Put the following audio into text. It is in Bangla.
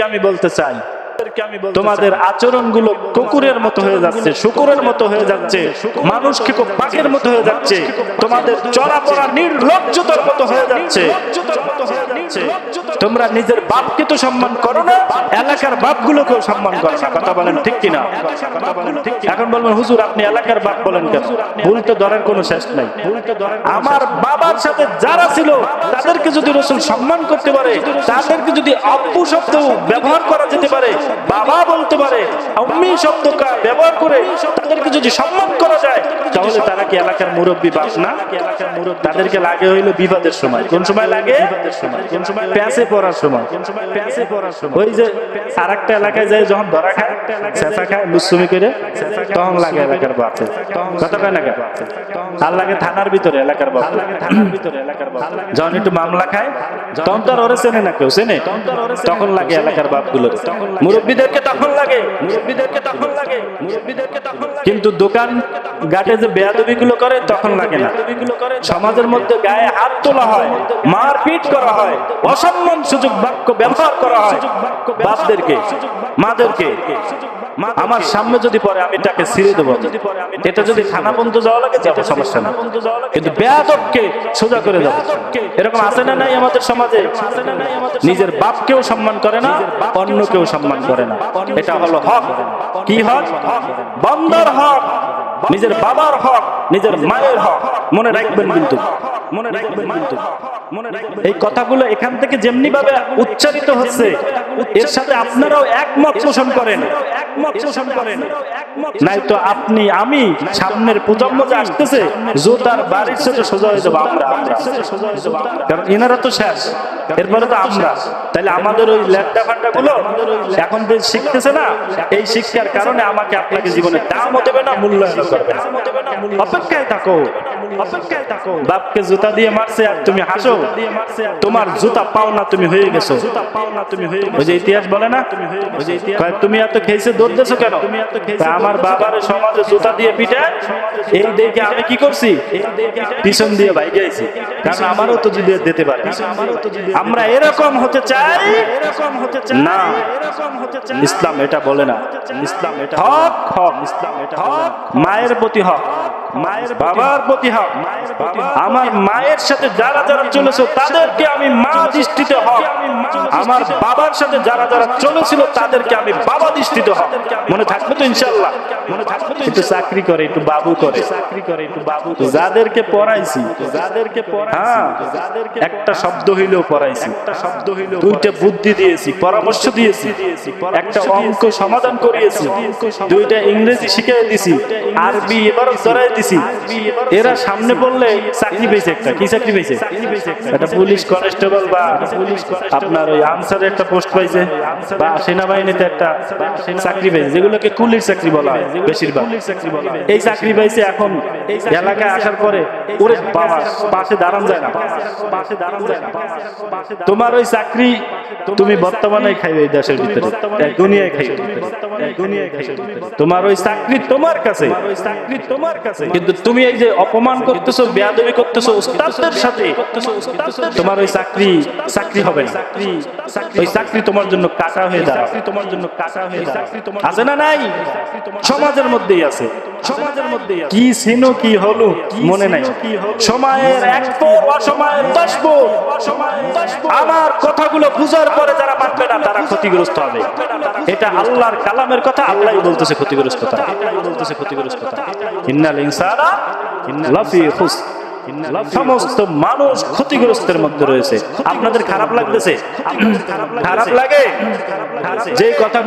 আমি বলতে চাই, তোমাদের আচরণগুলো কুকুরের মতো হয়ে যাচ্ছে, শুকুরের মতো হয়ে যাচ্ছে, মানুষকে বাঘের মতো হয়ে যাচ্ছে, তোমাদের চলাফেরা নির্লজ্জতার মতো হয়ে যাচ্ছে। তোমরা নিজের বাপকে তো সম্মান করো না, এলাকার বাপগুলোকেও সম্মান করো না। কথা বলেন ঠিক কিনা? এখন বলবেন হুজুর আপনি এলাকার বাপ বলেন কেন? ভুল তো ধরার কোনো শেষ নাই। আমার বাবার সাথে যারা ছিল তাদেরকে যদি রাসূল সম্মান করতে পারে, তাদেরকে যদি আব্বু শব্দ ব্যবহার করা যেতে পারে, বাবা বলতে পারে, আম্মি শব্দ ব্যবহার করে তাদেরকে যদি সম্মান করা যায়, তাহলে তারা কি এলাকার মুরব্বী বাপ না? তাদেরকে লাগে হইলো বিবাদের সময়। কোন সময় লাগে? কোন সময়? প্যাসে পড়ার সময়। ওই যে আরেকটা এলাকায় যায় যখন ধরা খায়, চেঁচা খায়, লুচ্ছুমি করে, তখন লাগে এলাকার বাপ। কথা কয় না? আর লাগে থানার ভিতরে এলাকার বাপ। যখন একটু মামলা খায় তখন তো আর ওরে চেনে না কেউ, চেনে? তখন লাগে এলাকার বাপ গুলো, মুরব্বীদেরকে তখন লাগে। কিন্তু দোকান ঘাটে যে বেয়াদবি গুলো করে তখন লাগে না। সমাজের মধ্যে গায়ে হাত তোলা হয়, মারপিট করা হয়, অসম্মান সুযোগ বাক্য ব্যবহার করা হয় বাপদেরকে, মাদেরকে। আমার সামনে যদি পড়ে আমি তাকে ছিঁড়ে দেবো। এটা যদি থানা পর্যন্ত যাওয়া লাগে যাবো, সমস্যা না, কিন্তু বেয়াদবকে সোজা করে দেবো। এরকম আছে না নাই আমাদের সমাজে? নিজের বাপকেও সম্মান করে না, অন্যকেও সম্মান করে না। এটা হলো হক। কি হক? বান্দার হক, নিজের বাবার হক, নিজের মায়ের হক। মনে রাখবেন কিন্তু, মনে রাখবেন কিন্তু। এই কথাগুলো এখান থেকে যেমনি ভাবে উচ্চারিত হচ্ছে, এর সাথে আপনারাও একমত পোষণ করেন। নাই তো আপনি আমি সামনের প্রজন্ম যে আসতেছে জোতার বাড়ির সাথে সোজা হয়ে যাবো আমরা। কারণ এনারা তো শেষ, এরপরে তো আমরা। তাহলে আমাদের ওই ল্যান্ডা ফান্ডা গুলো এখন যে শিখতেছে না, এই শিক্ষার কারণে আমাকে আপনাকে জীবনে দামও দেবে না, মূল্যায়ন করবে না। অপেক্ষায় থাকো, অপেক্ষায় থাকো। বাপকে জুতা দিয়ে মারছে আর তুমি হাসো, তোমার জুতা পাও না, তুমি হয়ে গেছো। ওই যে ইতিহাস বলে না, তুমি এত খেয়েছে দৌড় দেছো কেন? আমার বাবার সমাজে জুতা দিয়ে পিঠে, এই দেখে আমি কি করছি? পিছন দিয়ে ভাই গেছি, কারণ আমারও তো যদি দিতে পারে। আমরা এরকম হতে চাই না, ইসলাম এটা বলে না। ইসলাম এটা হক, হক। ইসলাম এটা হক, মায়ের প্রতি হক, মায়ের বাবার প্রতি হক। আমার মায়ের সাথে যারা যারা চলেছে তাদেরকে আমি মা দৃষ্টিতে হক, আমার বাবার সাথে যারা যারা চলেছিল তাদেরকে আমি বাবা দৃষ্টিতে হক। মনে থাকবে তো ইনশাআল্লাহ? মনে থাকবে তো? একটু চাকরি করে, একটু বাবু করে, চাকরি করে, একটু বাবু। যাদেরকে পড়াইছি, যাদেরকে পড়াইছি, একটা শব্দ হইলেও পড়াইছি, একটা শব্দ হইলেও, দুইটা বুদ্ধি দিয়েছি, পরামর্শ দিয়েছি, একটা অঙ্ক সমাধান করিয়েছি, দুইটা ইংরেজি শিখিয়ে দিছি, আরবি এবার ধরাই দিছি। এরা সামনে বললে চাকরি পেয়েছে। একটা কি চাকরি পেয়েছে? একটা পুলিশ কনস্টেবল বা আপনার ওই আনসারের একটা পোস্ট পাইছে, বা সেনাবাহিনীতে একটা চাকরি পেয়েছে, যেগুলোকে কুলির চাকরি বলা হয় বেশিরভাগ। এই চাকরি পাইছে, এখন এলাকায় আসার পরে ওরে বাবা পাশে দাঁড়ান যায় না, পাশে দাঁড়ান যায় না। তোমার ওই চাকরি তুমি বর্তমানে খাইবে এই দেশের ভিতরে, দুনিয়ায় খাইবে, দুনিয়ায় খাইবে। তোমার ওই চাকরি তোমার কাছে, কিন্তু তুমি এই যে অপমান করতেছো, বেয়াদবি করতেছো উস্তাদদের সাথে, তোমার ওই চাকরি চাকরি হবে না। ওই চাকরি তোমার জন্য কাটা হয়ে দাঁড়াবে, তোমার জন্য কাটা হয়ে দাঁড়াবে। আছে না নাই? সমাজের মধ্যেই আছে, সমাজের মধ্যেই আছে। কি ছিল কি হলো মনে নাই। সময়ের এক পর, অসময়ের 10 পর। আমার কথাগুলো বুঝার পরে যারা মানবে না তারা ক্ষতিগ্রস্ত হবে। এটা আল্লাহর কালামের কথা, আল্লাহই বলতেছে ক্ষতিগ্রস্ত কথা, বলতেছে ক্ষতিগ্রস্ত কথা। ইন্নাল ইনসানা লাফি খুসর, সমস্ত মানুষ ক্ষতিগ্রস্তের মধ্যে রয়েছে। আপনাদের খারাপ লাগতেছে? খারাপ লাগে যে কথা